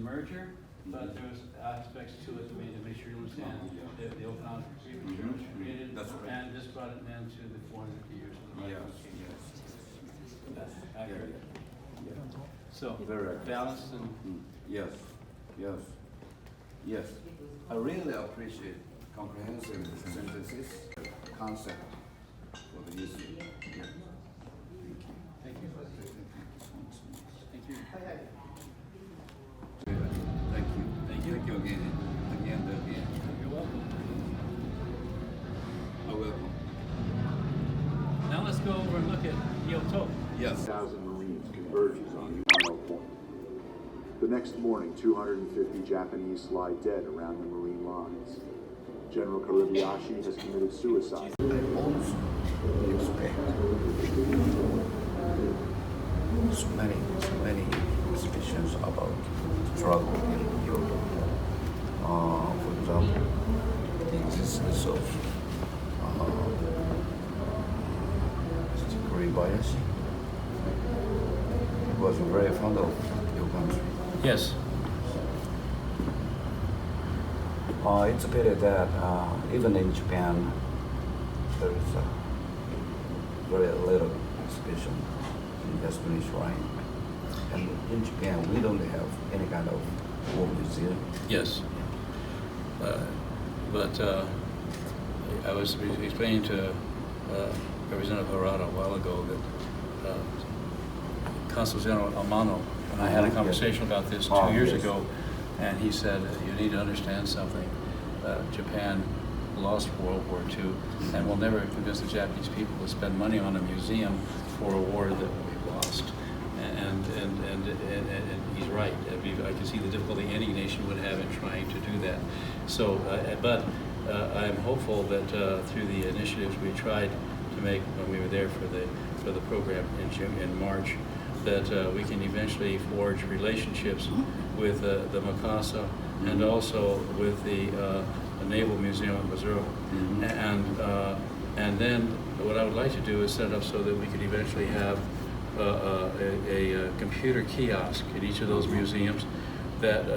merger, but there was aspects to it that we need to make sure you understand. The Okinawan Prefecture was created, and this brought an end to the 450 years of the right. That's accurate. So, Very balanced and yes. I really appreciate comprehensive synthesis concept for the issue. Yeah. thank you. Thank you. Thank you. Thank you. Thank you again. Again. You're welcome. You're welcome. Now let's go over and look at I-o-u-to. Yes. 1,000 Marines converges on Yamano Point. The next morning, 250 Japanese lie dead around the Marine lines. General Karibayashi has committed suicide. I also expect so many expressions about struggle in Europe. For example, the existence of Karibayashi. He was very fond of your country. Yes. It's a pity that even in Japan, there is very little exhibition in Japanese shrine. And in Japan, we don't have any kind of war museum. Yes. But I was explaining to Representative Harada a while ago that Consul General Amano and I had a conversation about this 2 years ago, and he said, you need to understand something. Japan lost World War II, and we'll never convince the Japanese people to spend money on a museum for a war that we lost. And he's right. I can see the difficulty any nation would have in trying to do that. So, but I'm hopeful that through the initiatives we tried to make when we were there for the program in March, that we can eventually forge relationships with the Mikasa and also with the Naval Museum in Missouri. And then what I would like to do is set it up so that we could eventually have a computer kiosk in each of those museums, that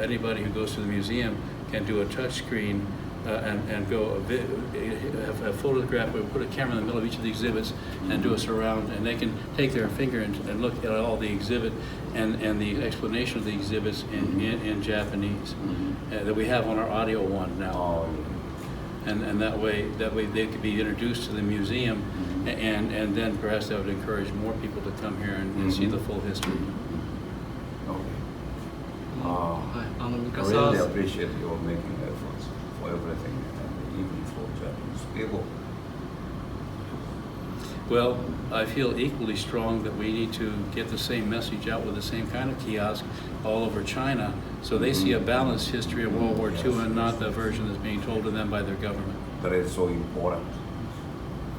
anybody who goes to the museum can do a touch screen and go have a photograph. We put a camera in the middle of each of the exhibits and do a surround, and they can take their finger and look at all the exhibit and the explanation of the exhibits in Japanese that we have on our audio one now. And that way they could be introduced to the museum, and then perhaps that would encourage more people to come here and see the full history. I really appreciate your making efforts for everything, and even for Japanese people. Well, I feel equally strong that we need to get the same message out with the same kind of kiosk all over China, so they see a balanced history of World War II and not the version that's being told to them by their government. That is so important,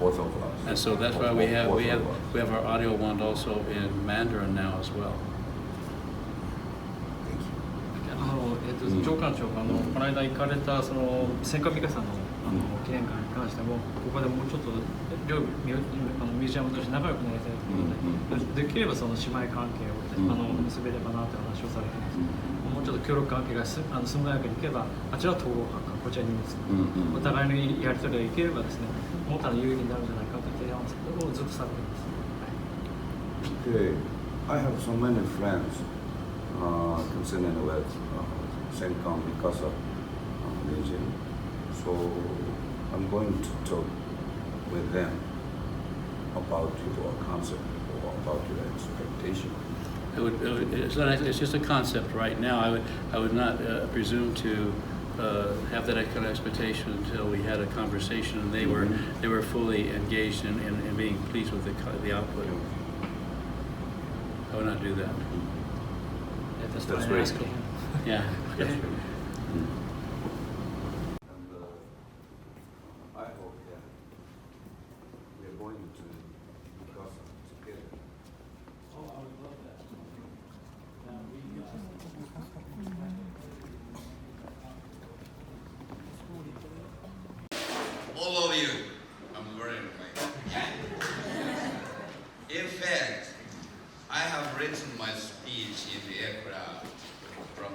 both of us. And so that's why we have our audio wand also in Mandarin now as well. ジョー館長がこの間行かれたその戦火美香さんの記念館に関しても、ここでもうちょっと両ミュージアムとして仲良くなりたいということで、できればその姉妹関係を結べればなという話をされています。もうちょっと協力関係が速やかにいけば、あちらは統合閣下、こちらにお互いのやり取りがいければですね、もっと有利になるんじゃないかという提案をずっとされています。Okay, I have so many friends concerning with Senkan Mikasa Museum, so I'm going to talk with them about your concept or about your expectation. It's just a concept right now. I would not presume to have that kind of expectation until we had a conversation and they were fully engaged in being pleased with the output. I would not do that. That's great. Yeah. And I hope that we are going to discuss together. Oh, I would love that. All of you, I'm very glad. In fact, I have written my speech in the aircraft from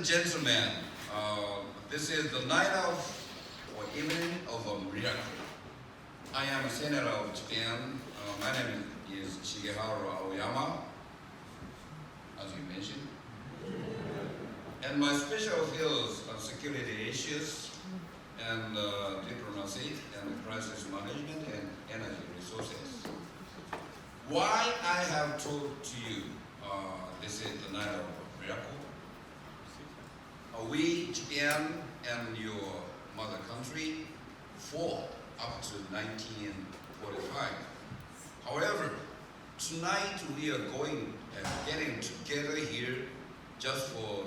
gentlemen, this is the night of or evening of a miracle. I am a senator of Japan. My name is Shigeharu Aoyama, as you mentioned. And my special fields are security issues and diplomacy and crisis management and energy resources. Why I have told to you this is the night of a miracle. We, Japan and your mother country, fought up to 1945. However, tonight we are getting together here just for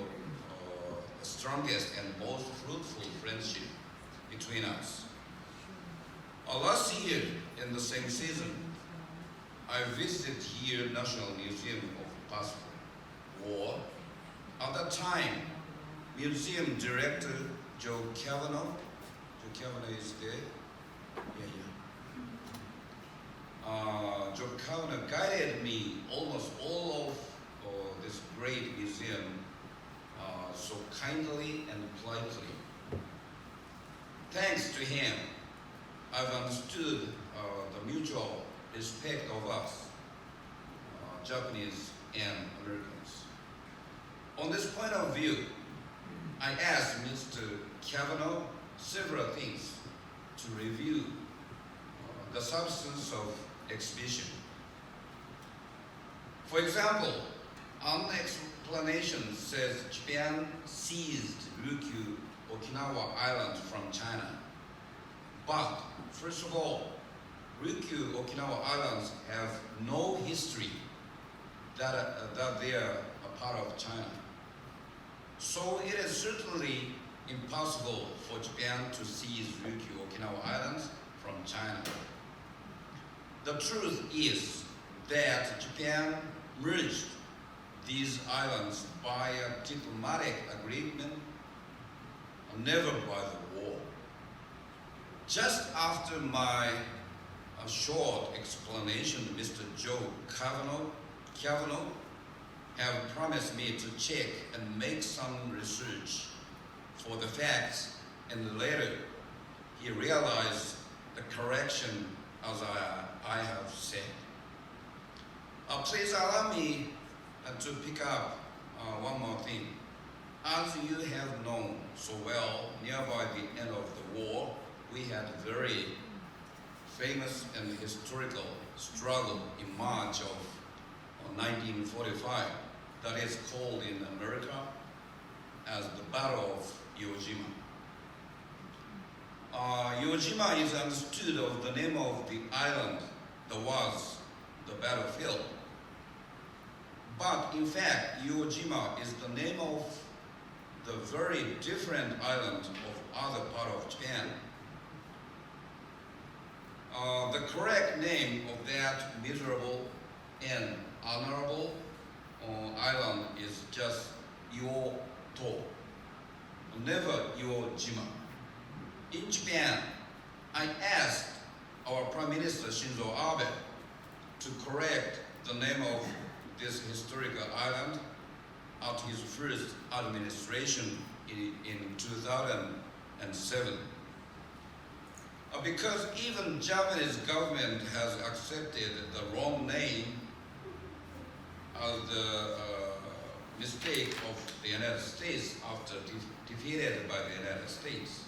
the strongest and most fruitful friendship between us. Last year, in the same season, I visited here National Museum of Past War. At that time, Museum Director Joe Kavanagh is there? Joe Kavanagh guided me almost all of this great museum so kindly and politely. Thanks to him, I've understood the mutual respect of us, Japanese and Americans. On this point of view, I asked Mr. Kavanagh several things to review the substance of exhibition. For example, an explanation says Japan seized Ryukyu Okinawa Island from China. But first of all, Ryukyu Okinawa Islands have no history that they are a part of China. So it is certainly impossible for Japan to seize Ryukyu Okinawa Islands from China. The truth is that Japan merged these islands by a diplomatic agreement, never by the war. Just after my short explanation, Mr. Joe Kavanagh have promised me to check and make some research for the facts, and later he realized the correction as I have said. Please allow me to pick up one more thing. As you have known so well, nearby the end of the war, we had a very famous and historical struggle in March of 1945 that is called in America as the Battle of Iwo Jima. Iwo Jima is understood of the name of the island that was the battlefield. But in fact, Iwo Jima is the name of the very different island of other part of Japan. The correct name of that miserable and honorable island is just I-o-u, never Iwo Jima. In Japan, I asked our Prime Minister Shinzo Abe to correct the name of this historical island at his first administration in 2007. Because even Japanese government has accepted the wrong name as the mistake of the United States after defeated by the United States.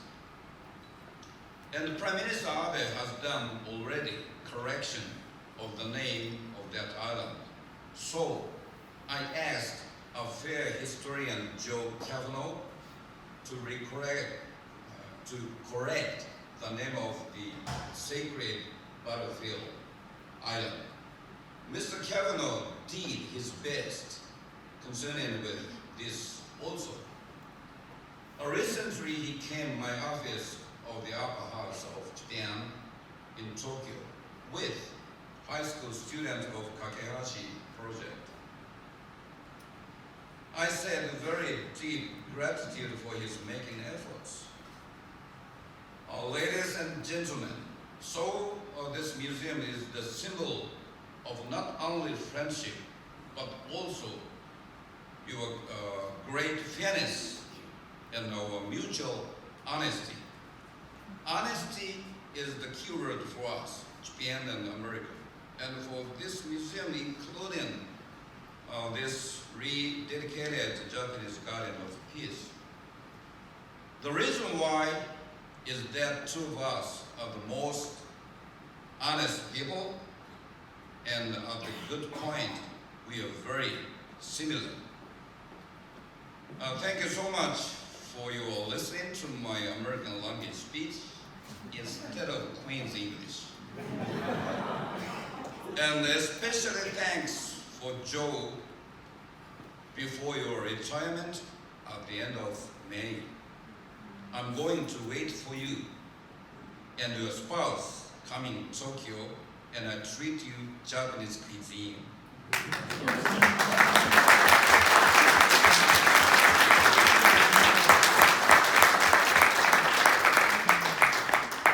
And the Prime Minister Abe has done already correction of the name of that island. So I asked a fair historian, Joe Kavanagh, to correct the name of the sacred battlefield island. Mr. Kavanagh did his best concerning with this also. Recently he came my office of the Upper House of Japan in Tokyo with high school student of Kakehashi project. I said very deep gratitude for his making efforts. Ladies and gentlemen, so this museum is the symbol of not only friendship, but also your great fairness and our mutual honesty. Honesty is the keyword for us, Japan and America. And for this museum, including this rededicated Japanese Garden of Peace. The reason why is that two of us are the most honest people, and at the good point, we are very similar. Thank you so much for your listening to my American language speech instead of Queen's English. And especially thanks for Joe before your retirement at the end of May. I'm going to wait for you and your spouse coming to Tokyo, and I treat you Japanese cuisine.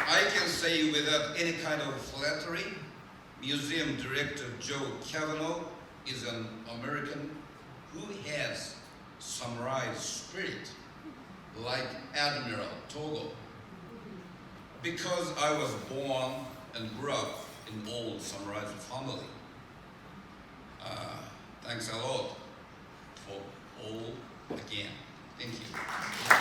I can say without any kind of flattery, Museum Director Joe Kavanagh is an American who has samurai spirit, like Admiral Togo. Because I was born and grew up in old samurai family. Thanks a lot for all again. Thank you.